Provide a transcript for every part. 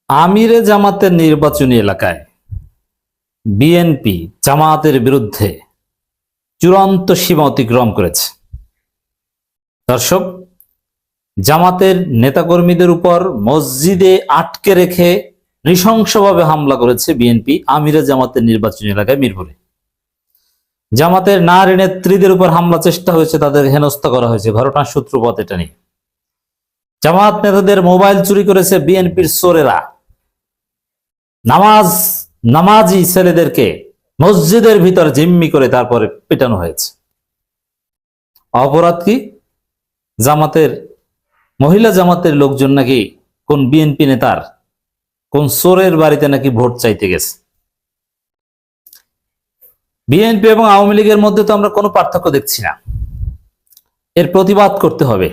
আমিরে জামাতের নির্বাচনী এলাকায় বিএনপি জামাতের বিরুদ্ধে চূড়ান্ত সীমা অতিক্রম করেছে। দর্শক, জামাতের নেতাকর্মীদের উপর মসজিদে আটকে রেখে নৃশংসভাবে হামলা করেছে বিএনপি আমিরে জামাতের নির্বাচনী এলাকায় মিরপুরে। জামাতের নারী নেত্রীদের উপর হামলা চেষ্টা হয়েছে, তাদের হেনস্থা করা হয়েছে। ঘটনার সূত্রপাত এটা নিয়ে। জামাত নেতাদের মোবাইল চুরি করেছে বিএনপির চোরেরা। নামাজি ছেলেদেরকে মসজিদের ভিতর জিম্মি করে তারপরে পেটানো হয়েছে। অপরাধ কি? মহিলা জামাতের লোকজন নাকি কোন বিএনপি নেতার কোন চোরের বাড়িতে নাকি ভোট চাইতে গেছে। বিএনপি এবং আওয়ামী লীগের মধ্যে তো আমরা কোনো পার্থক্য দেখছি না। এর প্রতিবাদ করতে হবে।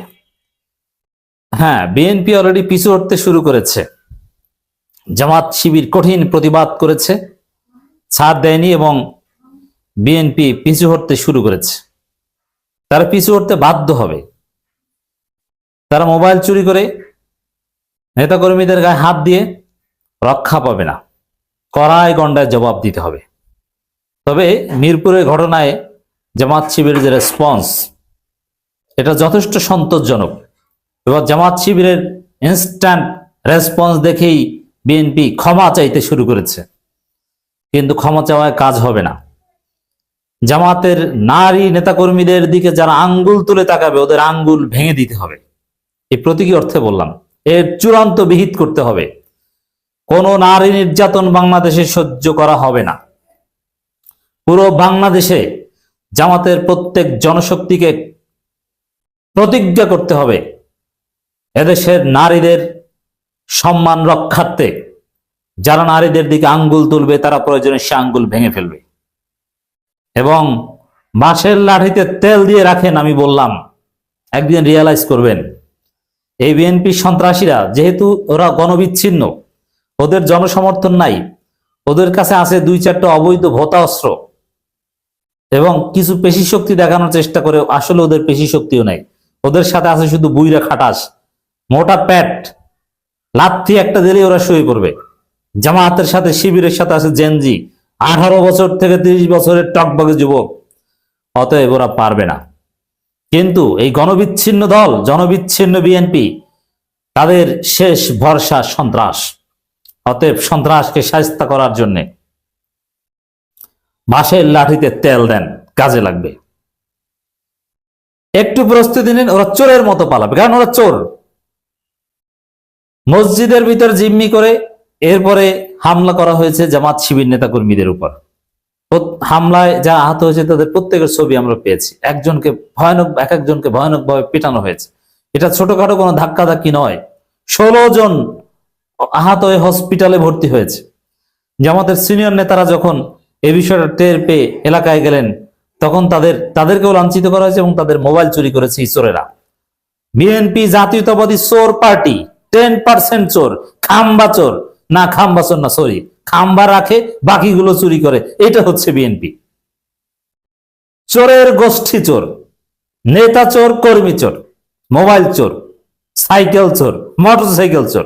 হ্যাঁ, বিএনপি অলরেডি পিছু হটতে শুরু করেছে। জামাত শিবির কঠিন প্রতিবাদ করেছে, ছাড় দেয়নি এবং বিএনপি পিছু হটতে শুরু করেছে। তারা পিছু হটতে বাধ্য হবে। তারা মোবাইল চুরি করে নেতাকর্মীদের গায়ে হাত দিয়ে রক্ষা পাবে না, কড়ায় গন্ডায় জবাব দিতে হবে। তবে মিরপুরের ঘটনায় জামাত শিবিরের যে রেসপন্স, এটা যথেষ্ট সন্তোষজনক এবং জামাত শিবিরের ইনস্ট্যান্ট রেসপন্স দেখেই বিএনপি ক্ষমা চাইতে শুরু করেছে। কিন্তু ক্ষমা চাওয়ায় কাজ হবে না। জামাতের নারী নেতাকর্মীদের দিকে যারা আঙ্গুল তুলে তাকাবে, ওদের আঙ্গুল ভেঙে দিতে হবে। এই প্রতীকী অর্থে বললাম, এর চূড়ান্ত বিহিত করতে হবে। কোনো নারী নির্যাতন বাংলাদেশে সহ্য করা হবে না। পুরো বাংলাদেশে জামাতের প্রত্যেক জনশক্তিকে প্রতিজ্ঞা করতে হবে, এদেশের নারীদের সম্মান রক্ষার্থে যারা নারীদের দিকে আঙ্গুল তুলবে তারা প্রয়োজনে সে আঙ্গুল ভেঙে ফেলবে। এবং বাঁশের লাঠিতে তেল দিয়ে রাখেন, আমি বললাম, একদিন রিয়ালাইজ করবেন এই বিএনপি সন্ত্রাসীরা যেহেতু ওরা গণবিচ্ছিন্ন, ওদের জনসমর্থন নাই, ওদের কাছে আছে 2-4টা অবৈধ ভোতা অস্ত্র এবং কিছু পেশি শক্তি দেখানোর চেষ্টা করে, আসলে ওদের পেশি শক্তিও নাই। ওদের সাথে আছে শুধু বুইরা খাটাস, মোটা প্যাট, লাথি একটা দিলে ওরা শুয়ে পড়বে। জামাতের সাথে শিবিরের সাথে আছে জেনজি, 18 বছর থেকে 30 বছরের টকবগে যুবক। অতএব ওরা পারবে না। কিন্তু এই গণবিচ্ছিন্ন দল, জনবিচ্ছিন্ন বিএনপি, তাদের শেষ ভরসা সন্ত্রাস। অতএব সন্ত্রাসকে শায়েস্তা করার জন্য বাঁশের লাঠিতে তেল দেন, কাজে লাগবে। একটু প্রস্তুতি নিন, ওরা চোরের মতো পালাবে, কারণ ওরা চোর। মসজিদের ভিতর জিম্মি করে এরপরে হামলা করা হয়েছে জামাত শিবির নেতাকর্মীদের উপর। হামলায় যারা আহত হয়েছে তাদের প্রত্যেকের ছবি আমরা পেয়েছি। এক একজনকে ভয়ানকভাবে পেটানো হয়েছে। এটা ছোটখাটো কোনো ধাক্কাধাক্কি নয়। 16 জন আহত হয়ে হসপিটালে ভর্তি হয়েছে। জামাতের সিনিয়র নেতারা যখন এ বিষয়টা টের পেয়ে এলাকায় গেলেন, তখন তাদেরকেও লাঞ্ছিত করা হয়েছে এবং তাদের মোবাইল চুরি করেছে এই চোরেরা। বিএনপি জাতীয়তাবাদী চোর পার্টি, 10% চোর, খাম্বা চোর না, খাম্বা চোর না, সরি, খাম্বা রাখে বাকিগুলো চুরি করে। এটা হচ্ছে বিএনপি। চোরের গোষ্ঠী চোর, নেতা চোর, কর্মী চোর, মোবাইল চোর, সাইকেল চোর, মোটরসাইকেল চোর।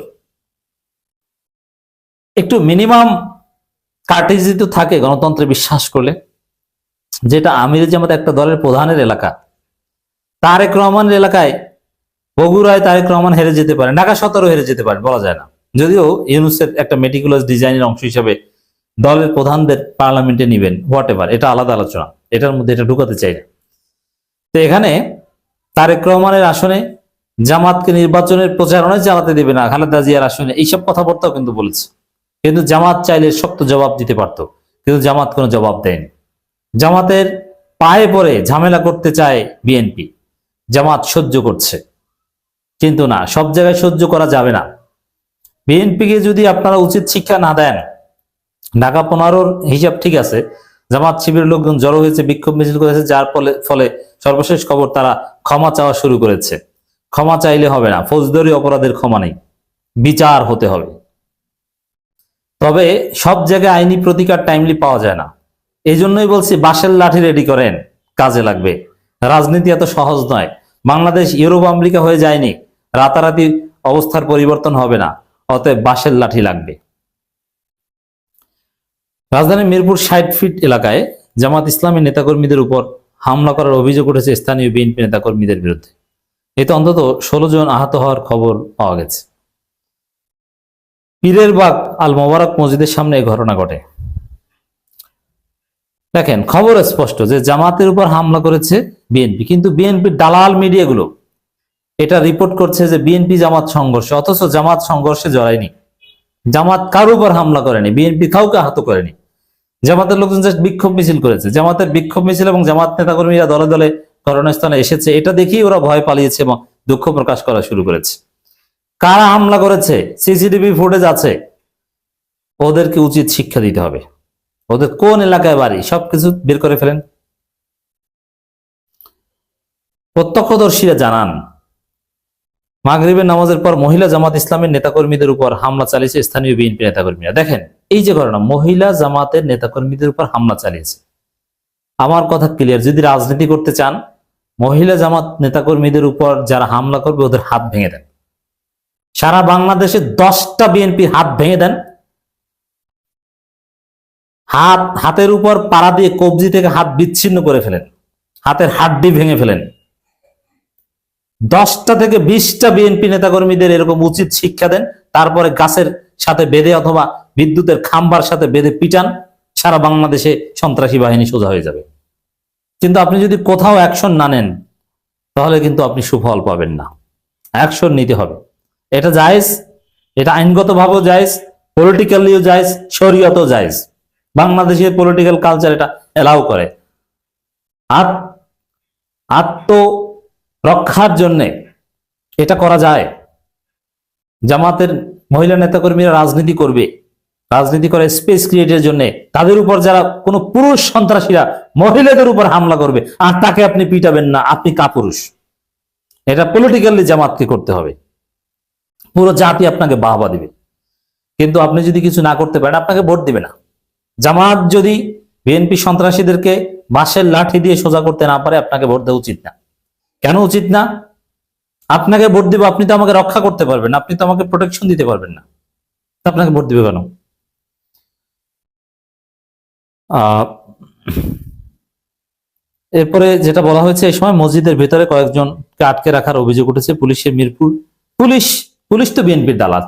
একটু মিনিমাম কার্টেজি তো থাকে গণতন্ত্রে বিশ্বাস করলে। যেটা আমিরে জামাত একটা দলের প্রধানের এলাকা, তারেক রহমানের এলাকায়, বগুড়ায় তারেক রহমান হেরে যেতে পারে, ঢাকা 17 হেরে যেতে পারে, বলা যায় না। যদিও ইউনুসের একটা মেটিকুলাস ডিজাইনের অংশ হিসেবে দলের প্রধানদের পার্লামেন্টে নিবেন, হোয়াট এভার, এটা আলাদা আলোচনা, এটার মধ্যে এটা ঢুকাতে চাই না। তো এখানে তারেক রহমানের আসনে জামাতকে নির্বাচনের প্রচারণায় চালাতে দেবে না, খালেদা জিয়ার আসনে, এইসব কথাবার্তাও কিন্তু বলেছে। কিন্তু জামাত চাইলে শক্ত জবাব দিতে পারত, কিন্তু জামাত কোনো জবাব দেয়নি। জামাতের পায়ে পড়ে ঝামেলা করতে চায় বিএনপি, জামাত সহ্য করছে। কিন্তু না, সব জায়গায় সহ্য করা যাবে না। বিএনপিকে যদি আপনারা উচিত শিক্ষা না দেন, ঢাকা 15-র হিসাব ঠিক আছে, জামাত শিবিরের লোকজন জড়ো হয়েছে, বিক্ষোভ মিছিল করেছে, যার ফলে সর্বশেষ খবর তারা ক্ষমা চাওয়া শুরু করেছে। ক্ষমা চাইলে হবে না, ফৌজদারি অপরাধের ক্ষমা নেই, বিচার হতে হবে। তবে সব জায়গায় আইনি প্রতিকার টাইমলি পাওয়া যায় না। এই জন্যই বলছি, বাঁশের লাঠি রেডি করেন, কাজে লাগবে। রাজনীতি এত সহজ নয়। বাংলাদেশ ইউরোপ আমেরিকা হয়ে যায়নি, রাতারাতি অবস্থার পরিবর্তন হবে না। অতএব বাঁশের লাঠি লাগবে। রাজধানীর মিরপুর ৬০ ফিট এলাকায় জামাত ইসলামী নেতাকর্মীদের উপর হামলা করার অভিযোগ উঠেছে স্থানীয় বিএনপি নেতাকর্মীদের বিরুদ্ধে। এতে অন্তত ১৬ জন আহত হওয়ার খবর পাওয়া গেছে। পীরের বাগ আল মোবারক মসজিদের সামনে এই ঘটনা ঘটে। দেখেন, খবর স্পষ্ট যে জামাতের উপর হামলা করেছে বিএনপি, কিন্তু বিএনপির দালাল মিডিয়াগুলো এটা রিপোর্ট করছে যে বিএনপি জামাত সংঘর্ষ, অথচ জামাত সংঘর্ষে জড়ায়নি। জামাত কারোর উপর হামলা করেনি, বিএনপি কাউকে আহত করেনি। জামাতের লোকজন জাস্ট বিক্ষোভ মিছিল করেছে। জামাতের বিক্ষোভ মিছিল এবং জামাত নেতাকর্মীরা দলে দলে ঘটনাস্থলে এসেছে, এটা দেখেই ওরা ভয় পালিয়েছে এবং দুঃখ প্রকাশ করা শুরু করেছে। কারা হামলা করেছে সিসিটিভি ফুটেজ আছে, ওদেরকে উচিত শিক্ষা দিতে হবে। ওদের কোন এলাকায় বাড়ি সবকিছু বের করে ফেলেন। প্রত্যক্ষদর্শীরা জানান, মাগরিবের নামাজের পর মহিলা জামাত ইসলামের নেতাকর্মীদের উপর হামলা চালিয়েছে স্থানীয় বিএনপি নেতাকর্মীরা। দেখেন, এই যে ঘটনা, মহিলা জামাতের নেতাকর্মীদের উপর হামলা চালিয়েছে। আমার কথা ক্লিয়ার, যদি রাজনীতি করতে চান, মহিলা জামাত নেতাকর্মীদের উপর যারা হামলা করবে ওদের হাত ভেঙে দেন। সারা বাংলাদেশে 10টা বিএনপি হাত ভেঙে দেন, হাতের উপর পাড়া দিয়ে কবজি থেকে হাত বিচ্ছিন্ন করে ফেলেন, হাতের হাড্ডি ভেঙে ফেলেন। 10টা থেকে 20টা বিএনপি নেতাকর্মীদের এরকম উচিত শিক্ষা দেন, তারপরে গাছের সাথে বেঁধে অথবা বিদ্যুতের খাম্বার সাথে বেঁধে পিটান, সারা বাংলাদেশে সন্ত্রাসী বাহিনী সোজা হয়ে যাবে। কিন্তু আপনি যদি কোথাও অ্যাকশন না নেন, তাহলে কিন্তু আপনি সুফল পাবেন না। অ্যাকশন নিতে হবে, এটা জায়েজ, এটা আইনগতভাবেও জায়েজ, পলিটিক্যালিও জায়েজ, শরীয়তও জায়েজ। বাংলাদেশের পলিটিক্যাল কালচার এটা এলাও করে। আত্মরক্ষার জন্য এটা করা যায়। জামাতের মহিলা নেতাকর্মীরা রাজনীতি করবে, রাজনীতি করে স্পেস ক্রিয়েটের জন্য, তাদের উপর যারা কোনো পুরুষ সন্ত্রাসীরা মহিলাদের উপর হামলা করবে আর তাকে আপনি পিটাবেন না, আপনি কাপুরুষ। এটা পলিটিক্যালি জামাতকে করতে হবে, পুরো জাতি আপনাকে বাহবা দিবে। কিন্তু আপনি যদি কিছু না করতে পারেন, আপনাকে ভোট দিবে না। জামাত যদি বিএনপি সন্ত্রাসীদেরকে বাঁশের লাঠি দিয়ে সোজা করতে না পারে, আপনাকে ভোট দেওয়া উচিত না। কেন উচিত না? আপনাকে ভোট দিব, আপনি তো আমাকে রক্ষা করতে পারবেন না, আপনি তো আমাকে প্রোটেকশন দিতে পারবেন না, আপনাকে ভোট দিবে কেন? এরপরে যেটা বলা হয়েছে, এই সময় মসজিদের ভেতরে কয়েকজনকে আটকে রাখার অভিযোগ উঠেছে পুলিশের। মিরপুর পুলিশ তো বিএনপির দালাল।